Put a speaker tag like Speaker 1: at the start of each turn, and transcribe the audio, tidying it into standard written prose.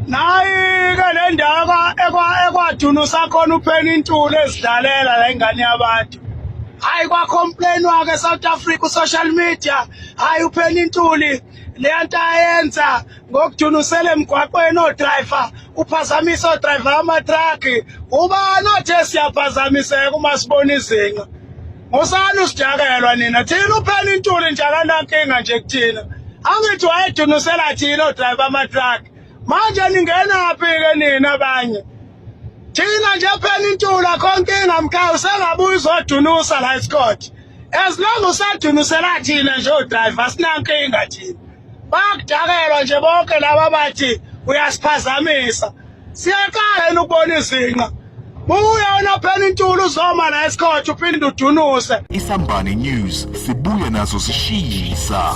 Speaker 1: Nayi ke le ndawo ekwadunusa khona uPenny Ntuli ezidlalela la ingane yabantu. Hayi kwacomplainwa ke South Africa social media. Hayi uPenny Ntuli lento ayenza ngokudunusela emgwaqweni odriver uphazamisa odriver ama-truck. Ubani othe siyaphazamiseka uma sibona izinga. Ngosani usijakelwa nina thina uPenny Ntuli nje akanankinga nje kuthina. Angithi wayedunusela thina odriver ama-truck. Manje ningenaphi ke nina abanye? Thina nje Penny Ntuli akho nkinga mkhaya usengabuya uzodunusa la eScott. As long usadunusela thina nje odriver sinankinga thina. Bakudakelwa nje bonke laba bathi uyasiphazamisa. Siyaqala yena ukubona izinga. Buya wena Penny Ntuli uzoma la eScott uphinde udunuse.
Speaker 2: Isambane News sibuya nazo sishisa.